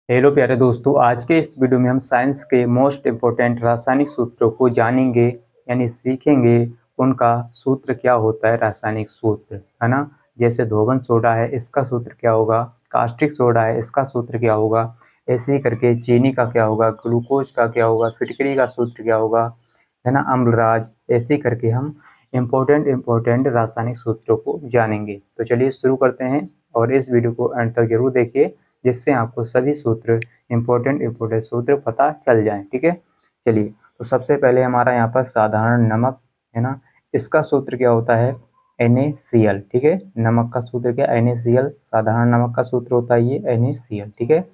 Hello प्यारे दोस्तों, आज के इस वीडियो में हम साइंस के मोस्ट इम्पोर्टेंट रासायनिक सूत्रों को जानेंगे यानी सीखेंगे। उनका सूत्र क्या होता है, रासायनिक सूत्र है ना। जैसे धोबन सोडा है, इसका सूत्र क्या होगा। कास्टिक सोडा है, इसका सूत्र क्या होगा। ऐसे ही करके चीनी का क्या होगा, ग्लूकोज का क्या होगा, फिटकरी का सूत्र क्या होगा, है ना, अम्लराज। ऐसे ही करके हम इम्पोर्टेंट रासायनिक सूत्रों को जानेंगे। तो चलिए शुरू करते हैं और इस वीडियो को अंत तक जरूर देखिए, जिससे आपको सभी सूत्र इम्पोर्टेंट सूत्र पता चल जाएं। ठीक है, चलिए। तो सबसे पहले हमारा यहाँ पर साधारण नमक है ना, इसका सूत्र क्या होता है, NaCl। ठीक है, नमक का सूत्र क्या, NaCl। साधारण नमक का सूत्र होता है ये NaCl। ठीक है,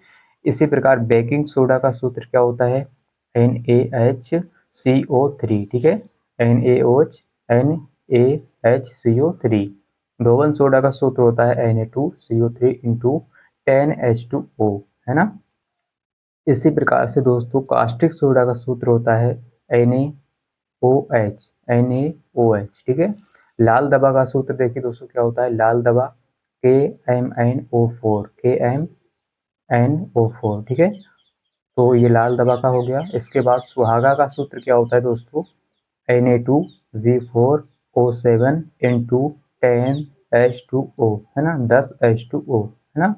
इसी प्रकार बेकिंग सोडा का सूत्र क्या होता है, NaHCO3। ठीक है, NaHCO3। धोवन सोडा का सूत्र होता है Na2CO3 इंटू 10H2O, है ना। इसी प्रकार से दोस्तों कास्टिक सोडा का सूत्र होता है NaOH। ठीक है, लाल दवा का सूत्र देखिए दोस्तों क्या होता है, लाल दवा KMnO4। ठीक है, तो ये लाल दवा का हो गया। इसके बाद सुहागा का सूत्र क्या होता है दोस्तों, Na2V4O7 इंटू 10H2O, है ना, 10H2O, है ना।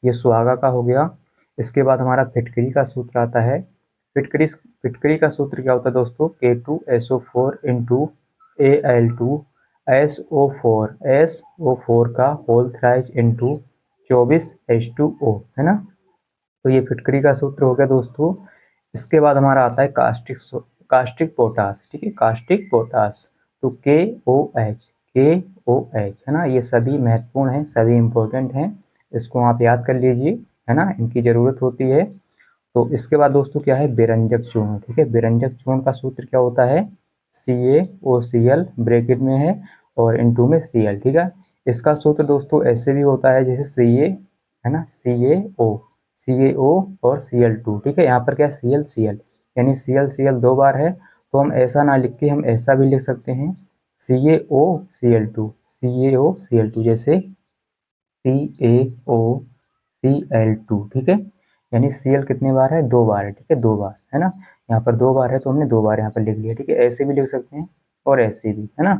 ये सुहागा का हो गया। इसके बाद हमारा फिटकरी का सूत्र आता है। फिटकरी का सूत्र क्या होता है दोस्तों, K2SO4 इंटू Al2SO4 का होल थ्राइज इंटू 24H2O, है ना। तो ये फिटकरी का सूत्र हो गया दोस्तों। इसके बाद हमारा आता है कास्टिक पोटास। ठीक है, कास्टिक पोटास तो KOH है ना। ये सभी महत्वपूर्ण हैं, सभी इंपॉर्टेंट हैं, इसको आप याद कर लीजिए, है ना, इनकी ज़रूरत होती है। तो इसके बाद दोस्तों क्या है, बेरंजक चूर्ण। ठीक है, बेरंजक चूर्ण का सूत्र क्या होता है, CaOCl ब्रैकेट में है और इनटू में Cl। ठीक है, इसका सूत्र दोस्तों ऐसे भी होता है जैसे Ca, है ना, CaO और Cl2। ठीक है, यहाँ पर क्या है Cl यानी Cl दो बार है, तो हम ऐसा ना लिख के हम ऐसा भी लिख सकते हैं CaOCl2 जैसे CaOCl2। ठीक है, यानी Cl कितने बार है, दो बार है। ठीक है, दो बार है ना, यहाँ पर दो बार है तो हमने दो बार यहाँ पर लिख लिया। ठीक है, ऐसे भी लिख सकते हैं और ऐसे भी, है ना।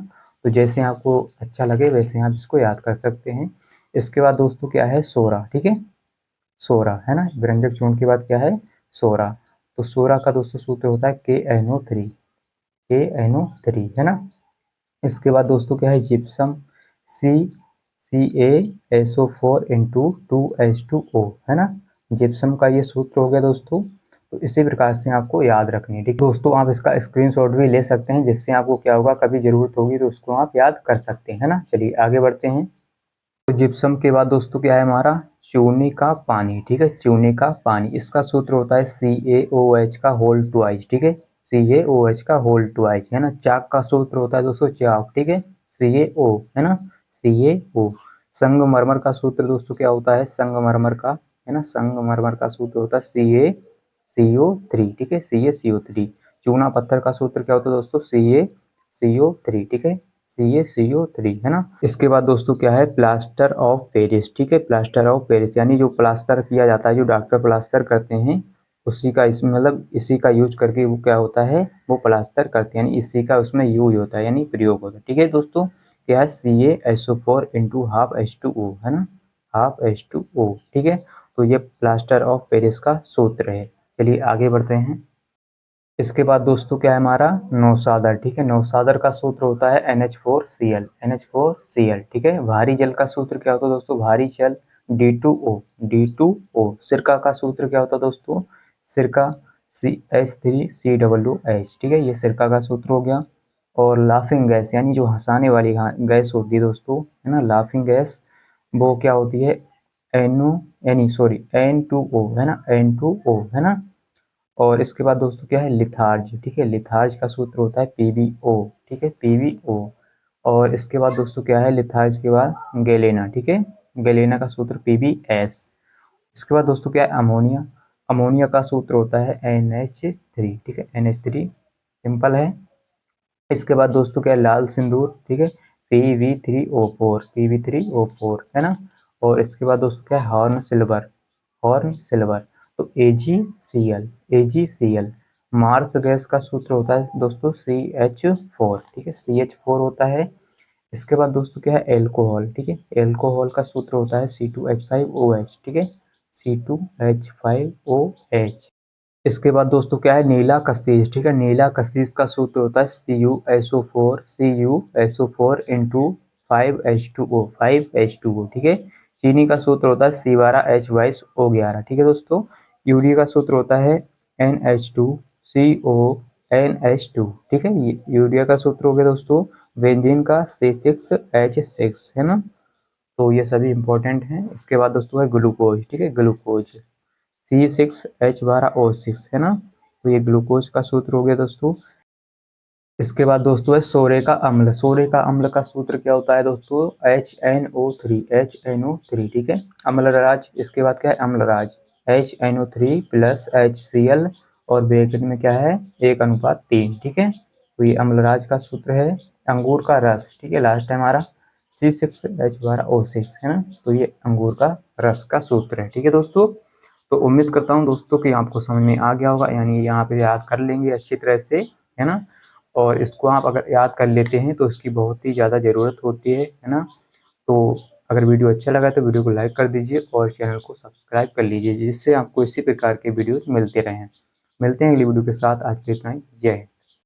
तो जैसे आपको अच्छा लगे वैसे आप इसको याद कर सकते हैं। इसके बाद दोस्तों क्या है, सोरा। ठीक है, सोरा है ना, व्यंजक चूर्ण के बाद क्या है, सोरा। तो सोरा का दोस्तों सूत्र होता है KNO3 है ना। इसके बाद दोस्तों क्या है, जिप्सम CaSO4 इंटू 2H2O, है ना। जिप्सम का ये सूत्र हो गया दोस्तों। तो इसी प्रकार से आपको याद रखनी है। ठीक दोस्तों, आप इसका स्क्रीनशॉट भी ले सकते हैं, जिससे आपको क्या होगा, कभी ज़रूरत होगी तो उसको आप याद कर सकते हैं, है ना। चलिए आगे बढ़ते हैं। तो जिप्सम के बाद दोस्तों क्या है हमारा, चूने का पानी। ठीक है, चूने का पानी, इसका सूत्र होता है CaOH का होल ट्वाइस। ठीक है, CaOH का होल ट्वाइस, है ना। चाक का सूत्र होता है दोस्तों चाक। ठीक है, CaO, है ना, CaO। संगमरमर का सूत्र दोस्तों क्या होता है, संगमरमर का, है ना, संगमरमर का सूत्र होता है CaCO3। ठीक है, CaCO3। चूना पत्थर का सूत्र क्या होता है दोस्तों, CaCO3। ठीक है, CaCO3, है ना। इसके बाद दोस्तों क्या है, प्लास्टर ऑफ पेरिस। ठीक है, प्लास्टर ऑफ पेरिस यानी जो प्लास्टर किया जाता है, जो डॉक्टर प्लास्टर करते हैं, उसी का इसमें मतलब इसी का यूज करके वो क्या होता है, वो प्लास्टर करते हैं, यानी इसी का उसमें यूज होता है, यानी प्रयोग होता है। ठीक है दोस्तों, क्या है CaSO4 इंटू हाफ H2O, है ना, हाफ H2O। ठीक है, तो ये प्लास्टर ऑफ पेरिस का सूत्र है। चलिए आगे बढ़ते हैं। इसके बाद दोस्तों क्या है हमारा, नौसादर। ठीक है, नौसादर का सूत्र होता है NH4Cl। ठीक है, भारी जल का सूत्र क्या होता है दोस्तों, भारी जल D2O। सिरका का सूत्र क्या होता है दोस्तों, सिरका CH3COOH। ठीक है, ये सिरका का सूत्र हो गया। और लाफिंग गैस यानी जो हंसाने वाली गैस होती है दोस्तों, है ना, लाफिंग गैस, वो क्या होती है, N2O, है ना, N2O, है ना। और इसके बाद दोस्तों क्या है, लिथार्ज। ठीक है, लिथार्ज का सूत्र होता है PbO। ठीक है, PbO। और इसके बाद दोस्तों क्या है, लिथार्ज के बाद गैलेना। ठीक है, गैलेना का सूत्र PbS। इसके बाद दोस्तों क्या है, अमोनिया। अमोनिया का सूत्र होता है NH3। ठीक है, NH3 सिंपल है। इसके बाद दोस्तों क्या है, लाल सिंदूर। ठीक है, PV3O4 है ना। और इसके बाद दोस्तों क्या है, हॉर्न सिल्वर। तो AgCl मार्स गैस का सूत्र होता है दोस्तों CH4, ठीक है, CH4 होता है। इसके बाद दोस्तों क्या है, एल्कोहल, ठीक है, एल्कोहल का सूत्र होता है C2H5OH, ठीक है, C2H5OH। इसके बाद दोस्तों क्या है, नीला कशीस, ठीक है, नीला कशीस का सूत्र होता है CuSO4 इंटू 5H2O, ठीक है। चीनी का सूत्र होता है C12H22O11, ठीक है दोस्तों। यूरिया का सूत्र होता है NH2CONH2, ठीक है, ये यूरिया का सूत्र हो गया दोस्तों। बेंजीन का C6H6, है ना। तो ये सभी इंपॉर्टेंट हैं। इसके बाद दोस्तों है ग्लूकोज, ठीक है, ग्लूकोज C6H12O6, है ना। तो ये ग्लूकोज का सूत्र हो गया दोस्तों। इसके बाद दोस्तों है सोरे का अम्ल, सोरे का अम्ल का सूत्र क्या होता है दोस्तों, HNO3, ठीक है, अम्लराज। इसके बाद क्या है, अम्लराज HNO3 प्लस HCl और ब्रैकेट में क्या है 1:3, ठीक है। तो ये अम्लराज का सूत्र है। अंगूर का रस, ठीक है, लास्ट टाइम हमारा C6H12O6, है ना। तो ये अंगूर का रस का सूत्र है, ठीक है दोस्तों। तो उम्मीद करता हूँ दोस्तों कि आपको समझ में आ गया होगा, यानी यहाँ पे याद कर लेंगे अच्छी तरह से, है ना। और इसको आप अगर याद कर लेते हैं तो इसकी बहुत ही ज़्यादा ज़रूरत होती है ना। तो अगर वीडियो अच्छा लगा तो वीडियो को लाइक कर दीजिए और चैनल को सब्सक्राइब कर लीजिए, जिससे आपको इसी प्रकार के वीडियो मिलते रहें। मिलते हैं अगली वीडियो के साथ, आज के लिए इतना ही, जय हिंद।